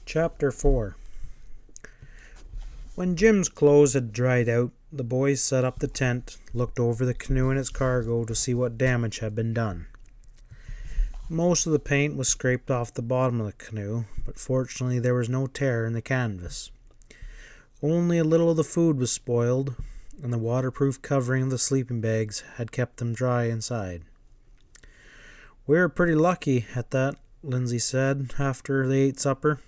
Chapter 4. When Jim's clothes had dried out, the boys set up the tent, looked over the canoe and its cargo to see what damage had been done. Most of the paint was scraped off the bottom of the canoe, but fortunately there was no tear in the canvas. Only a little of the food was spoiled, and the waterproof covering of the sleeping bags had kept them dry inside. "We were pretty lucky at that," Lindsay said after they ate supper.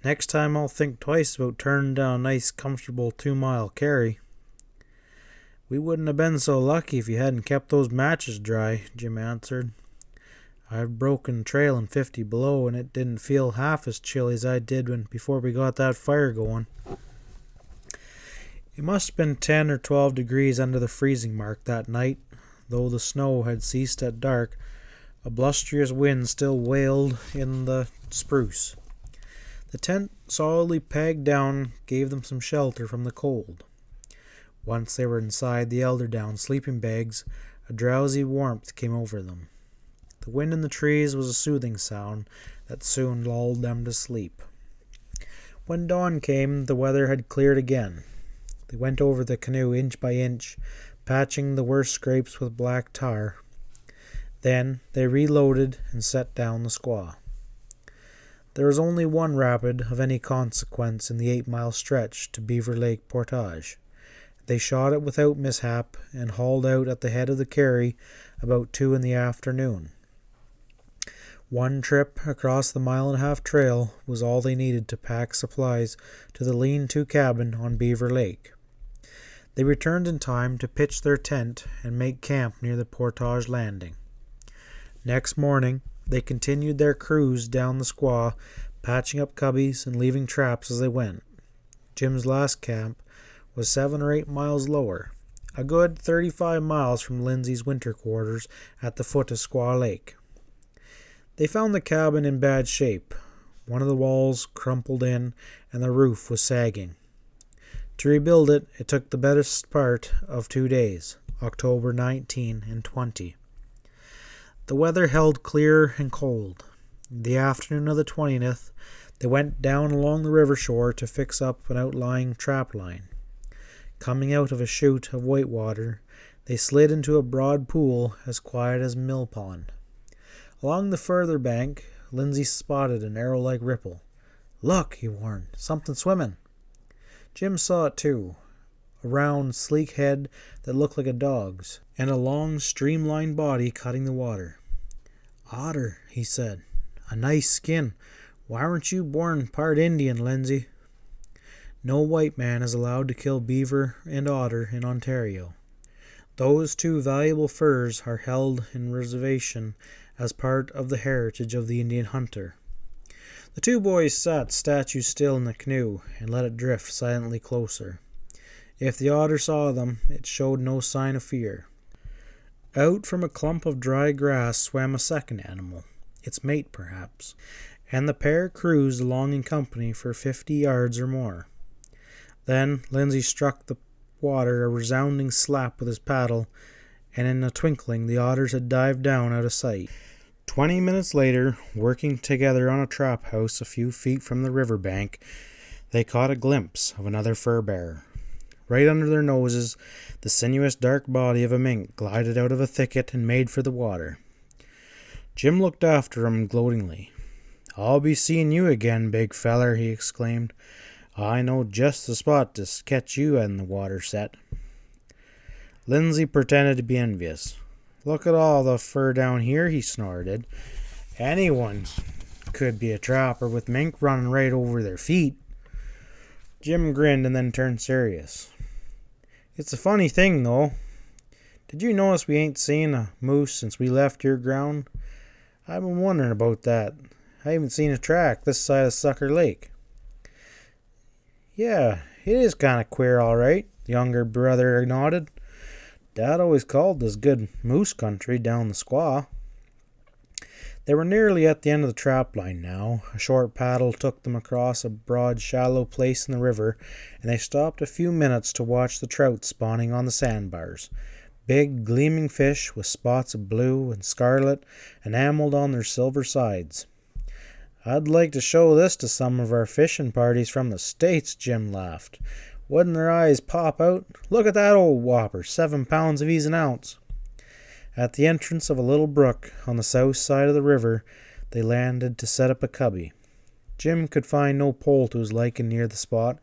"Next time I'll think twice about turning down a nice comfortable 2-mile carry." "We wouldn't have been so lucky if you hadn't kept those matches dry," Jim answered. "I've broken trail in 50 below, and it didn't feel half as chilly as I did before we got that fire going." It must have been 10 or 12 degrees under the freezing mark that night. Though the snow had ceased at dark, a blusterous wind still wailed in the spruce. The tent, solidly pegged down, gave them some shelter from the cold. Once they were inside the eiderdown sleeping bags, a drowsy warmth came over them. The wind in the trees was a soothing sound that soon lulled them to sleep. When dawn came, the weather had cleared again. They went over the canoe inch by inch, patching the worst scrapes with black tar. Then they reloaded and set down the squaw. There was only one rapid of any consequence in the 8-mile stretch to Beaver Lake Portage. They shot it without mishap and hauled out at the head of the carry about 2 in the afternoon. One trip across the 1.5-mile trail was all they needed to pack supplies to the lean-to cabin on Beaver Lake. They returned in time to pitch their tent and make camp near the Portage landing. Next morning, they continued their cruise down the squaw, patching up cubbies and leaving traps as they went. Jim's last camp was 7 or 8 miles lower, a good 35 miles from Lindsay's winter quarters at the foot of Squaw Lake. They found the cabin in bad shape. One of the walls crumpled in and the roof was sagging. To rebuild it, it took the best part of 2 days, October 19 and 20. The weather held clear and cold. The afternoon of the 20th, they went down along the river shore to fix up an outlying trapline. Coming out of a chute of whitewater, they slid into a broad pool as quiet as a mill pond. Along the further bank, Lindsay spotted an arrow-like ripple. "Look," he warned, "something swimming." Jim saw it too. A round, sleek head that looked like a dog's, and a long, streamlined body cutting the water. "Otter," he said. "A nice skin. Why weren't you born part Indian, Lindsay?" No white man is allowed to kill beaver and otter in Ontario. Those two valuable furs are held in reservation as part of the heritage of the Indian hunter. The two boys sat statue still in the canoe and let it drift silently closer. If the otter saw them, it showed no sign of fear. Out from a clump of dry grass swam a second animal, its mate perhaps, and the pair cruised along in company for 50 yards or more. Then Lindsay struck the water a resounding slap with his paddle, and in a twinkling the otters had dived down out of sight. 20 minutes later, working together on a trap house a few feet from the river bank, they caught a glimpse of another fur-bearer. Right under their noses, the sinuous dark body of a mink glided out of a thicket and made for the water. Jim looked after him gloatingly. "I'll be seeing you again, big feller," he exclaimed. "I know just the spot to catch you in the water set." Lindsay pretended to be envious. "Look at all the fur down here," he snorted. "Anyone could be a trapper with mink running right over their feet." Jim grinned and then turned serious. "It's a funny thing, though. Did you notice we ain't seen a moose since we left your ground? I've been wondering about that. I haven't seen a track this side of Sucker Lake." "Yeah, it is kind of queer, all right," the younger brother nodded. "Dad always called this good moose country down the squaw." They were nearly at the end of the trapline now. A short paddle took them across a broad, shallow place in the river, and they stopped a few minutes to watch the trout spawning on the sandbars. Big, gleaming fish with spots of blue and scarlet enameled on their silver sides. "I'd like to show this to some of our fishing parties from the States," Jim laughed. "Wouldn't their eyes pop out? Look at that old whopper, 7 pounds if he's an ounce." At the entrance of a little brook on the south side of the river, they landed to set up a cubby. Jim could find no pole to his liking near the spot,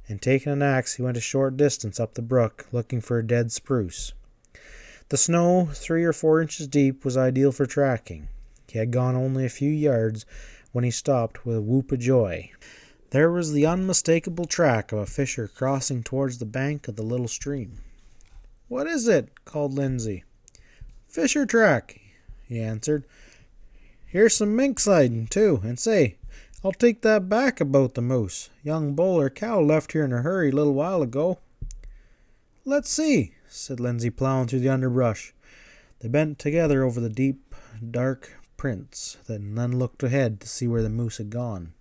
and taking an axe he went a short distance up the brook, looking for a dead spruce. The snow, 3 or 4 inches deep, was ideal for tracking. He had gone only a few yards when he stopped with a whoop of joy. There was the unmistakable track of a fisher crossing towards the bank of the little stream. "What is it?" called Lindsay. "Fisher track," he answered. "Here's some mink siding, too, and say, I'll take that back about the moose. Young bull or cow left here in a hurry a little while ago." "Let's see," said Lindsay, plowing through the underbrush. They bent together over the deep, dark prints, and then looked ahead to see where the moose had gone.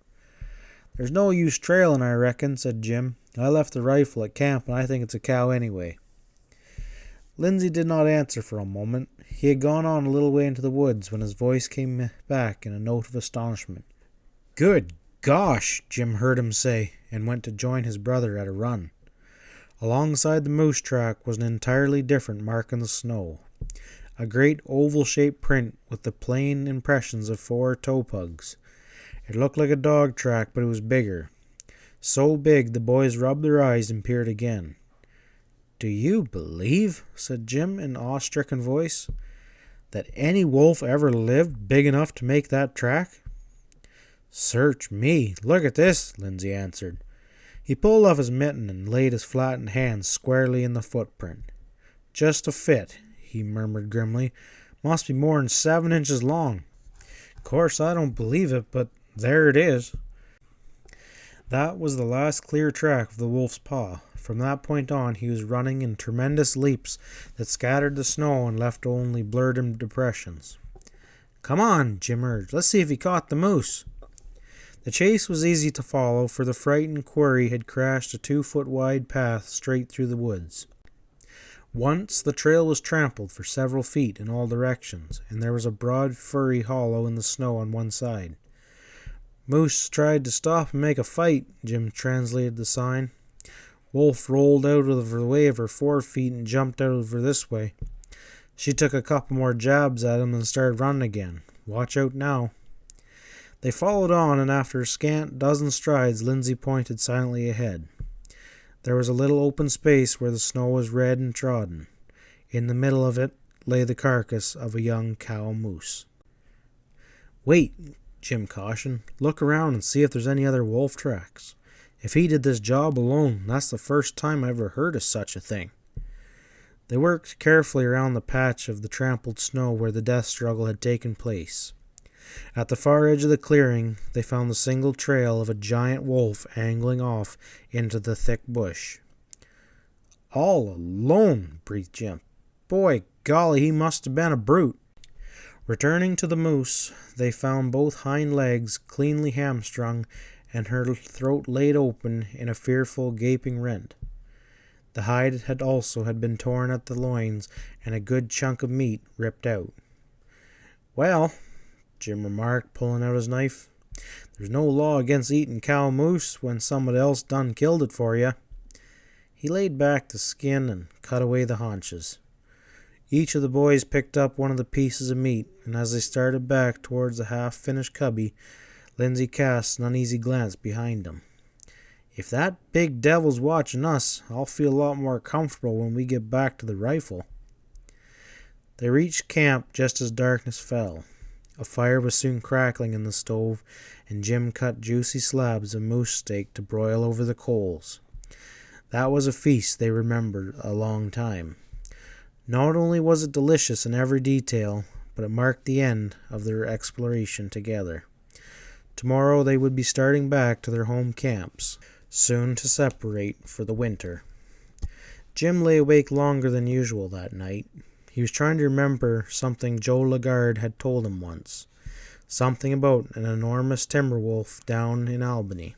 "There's no use trailing, I reckon," said Jim. "I left the rifle at camp, and I think it's a cow anyway." Lindsay did not answer for a moment. He had gone on a little way into the woods when his voice came back in a note of astonishment. "Good gosh!" Jim heard him say, and went to join his brother at a run. Alongside the moose track was an entirely different mark in the snow. A great oval-shaped print with the plain impressions of 4 toe pugs. It looked like a dog track, but it was bigger. So big the boys rubbed their eyes and peered again. "Do you believe," said Jim in an awe-stricken voice, "that any wolf ever lived big enough to make that track?" "Search me! Look at this," Lindsay answered. He pulled off his mitten and laid his flattened hand squarely in the footprint. "Just a fit," he murmured grimly. "Must be more'n 7 inches long. Course I don't believe it, but there it is." That was the last clear track of the wolf's paw. From that point on he was running in tremendous leaps that scattered the snow and left only blurred depressions. "Come on," Jim urged. "Let's see if he caught the moose." The chase was easy to follow, for the frightened quarry had crashed a 2-foot-wide path straight through the woods. Once the trail was trampled for several feet in all directions, and there was a broad, furry hollow in the snow on one side. "Moose tried to stop and make a fight," Jim translated the sign. "Wolf rolled out of the way of her 4 feet and jumped out of her this way. She took a couple more jabs at him and started running again. Watch out now." They followed on, and after a scant dozen strides Lindsay pointed silently ahead. There was a little open space where the snow was red and trodden. In the middle of it lay the carcass of a young cow moose. "Wait," Jim cautioned. "Look around and see if there's any other wolf tracks. If he did this job alone, that's the first time I ever heard of such a thing." They worked carefully around the patch of the trampled snow where the death struggle had taken place. At the far edge of the clearing they found the single trail of a giant wolf angling off into the thick bush. "All alone," breathed Jim. "Boy, golly, he must have been a brute." Returning to the moose, they found both hind legs cleanly hamstrung and her throat laid open in a fearful gaping rent. The hide had been torn at the loins and a good chunk of meat ripped out. "Well," Jim remarked, pulling out his knife, "there's no law against eating cow moose when somebody else done killed it for you." He laid back the skin and cut away the haunches. Each of the boys picked up one of the pieces of meat, and as they started back towards the half-finished cubby, Lindsay cast an uneasy glance behind him. "If that big devil's watching us, I'll feel a lot more comfortable when we get back to the rifle." They reached camp just as darkness fell. A fire was soon crackling in the stove, and Jim cut juicy slabs of moose steak to broil over the coals. That was a feast they remembered a long time. Not only was it delicious in every detail, but it marked the end of their exploration together. Tomorrow they would be starting back to their home camps, soon to separate for the winter. Jim lay awake longer than usual that night. He was trying to remember something Joe Lagarde had told him once. Something about an enormous timber wolf down in Albany.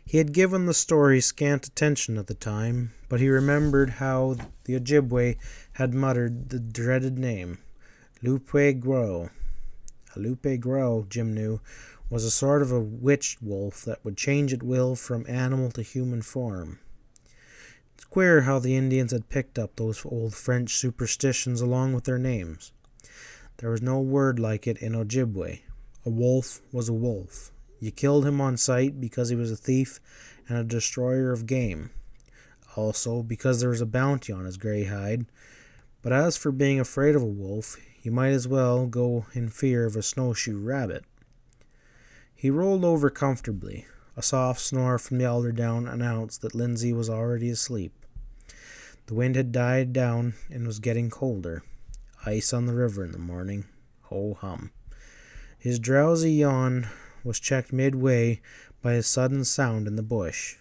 He had given the story scant attention at the time, but he remembered how the Ojibwe had muttered the dreaded name, Loup Gros. A loup gros, Jim knew, was a sort of a witch wolf that would change at will from animal to human form. It's queer how the Indians had picked up those old French superstitions along with their names. There was no word like it in Ojibwe. A wolf was a wolf. You killed him on sight because he was a thief and a destroyer of game. Also because there was a bounty on his gray hide. But as for being afraid of a wolf, you might as well go in fear of a snowshoe rabbit. He rolled over comfortably. A soft snore from the eiderdown announced that Lindsay was already asleep. The wind had died down and was getting colder. Ice on the river in the morning. Ho-hum. His drowsy yawn was checked midway by a sudden sound in the bush.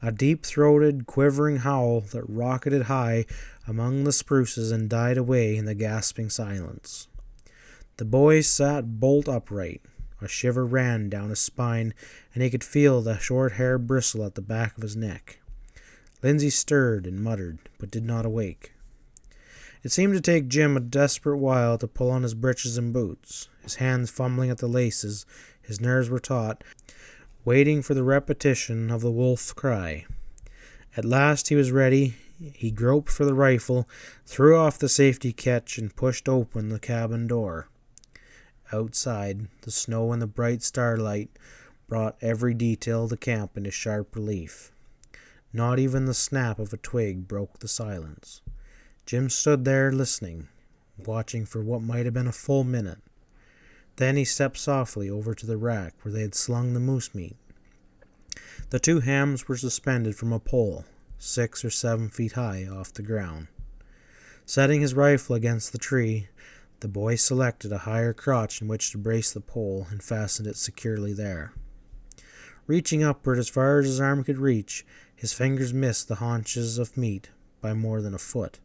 A deep-throated, quivering howl that rocketed high among the spruces and died away in the gasping silence. The boy sat bolt upright. A shiver ran down his spine, and he could feel the short hair bristle at the back of his neck. Lindsay stirred and muttered, but did not awake. It seemed to take Jim a desperate while to pull on his breeches and boots, his hands fumbling at the laces. His nerves were taut, waiting for the repetition of the wolf cry. At last he was ready. He groped for the rifle, threw off the safety catch, and pushed open the cabin door. Outside, the snow and the bright starlight brought every detail of the camp into sharp relief. Not even the snap of a twig broke the silence. Jim stood there listening, watching for what might have been a full minute. Then he stepped softly over to the rack where they had slung the moose meat. The 2 hams were suspended from a pole, 6 or 7 feet high off the ground. Setting his rifle against the tree, the boy selected a higher crotch in which to brace the pole and fastened it securely there. Reaching upward as far as his arm could reach, his fingers missed the haunches of meat by more than a foot.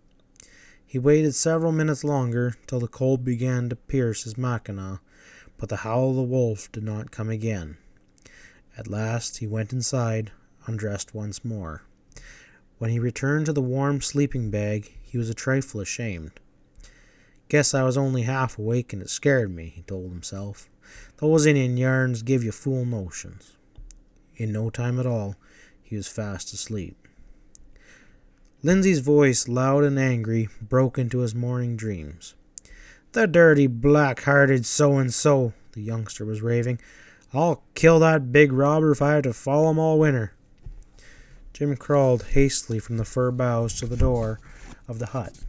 He waited several minutes longer till the cold began to pierce his mackinaw, but the howl of the wolf did not come again. At last he went inside, undressed once more. When he returned to the warm sleeping bag, he was a trifle ashamed. "Guess I was only half awake and it scared me," he told himself. "Those Indian yarns give you fool notions." In no time at all, he was fast asleep. Lindsay's voice, loud and angry, broke into his morning dreams. "The dirty, black-hearted so-and-so," the youngster was raving. "I'll kill that big robber if I have to follow him all winter." Jim crawled hastily from the fir boughs to the door of the hut.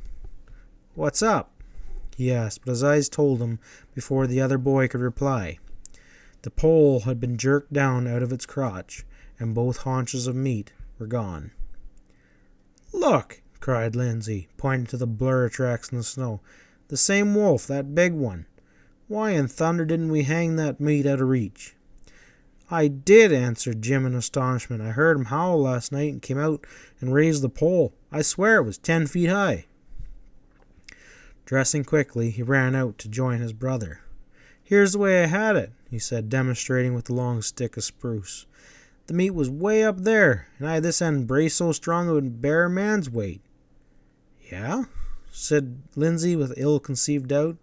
"What's up?" he asked, but his eyes told him before the other boy could reply. The pole had been jerked down out of its crotch, and both haunches of meat were gone. "Look!" cried Lindsay, pointing to the blur of tracks in the snow. "The same wolf, that big one. Why in thunder didn't we hang that meat out of reach?" "I did," answered Jim in astonishment. "I heard him howl last night and came out and raised the pole. I swear it was 10 feet high." Dressing quickly, he ran out to join his brother. "Here's the way I had it," he said, demonstrating with the long stick of spruce. "The meat was way up there, and I had this end braced so strong it would bear a man's weight." "Yeah?" said Lindsay with ill-conceived doubt.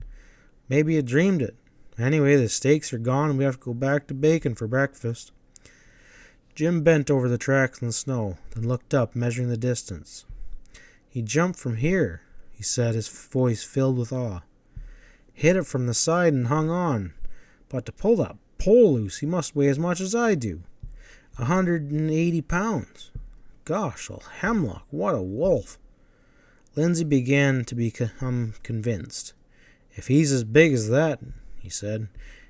"Maybe you dreamed it. Anyway, the steaks are gone and we have to go back to bacon for breakfast." Jim bent over the tracks in the snow, then looked up, measuring the distance. "He jumped from here," he said, his voice filled with awe. "Hit it from the side and hung on. But to pull that pole loose, he must weigh as much as I do. 180 pounds. Gosh, old hemlock, what a wolf!" Lindsay began to become convinced. "If he's as big as that," he said,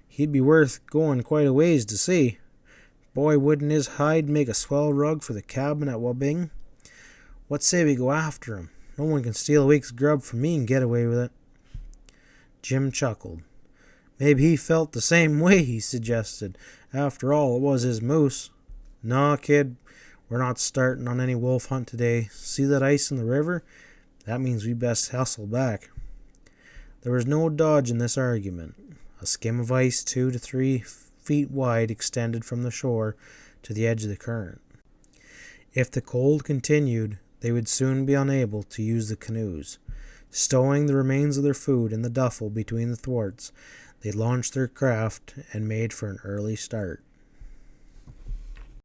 "he'd be worth going quite a ways to see. Boy, wouldn't his hide make a swell rug for the cabin at Wapping? What say we go after him? No one can steal a week's grub from me and get away with it." Jim chuckled. "Maybe he felt the same way," he suggested. "After all, it was his moose." "No, kid, we're not starting on any wolf hunt today. See that ice in the river? That means we best hustle back." There was no dodge in this argument. A skim of ice 2 to 3 feet wide extended from the shore to the edge of the current. If the cold continued, they would soon be unable to use the canoes. Stowing the remains of their food in the duffel between the thwarts, They launched their craft and made for an early start.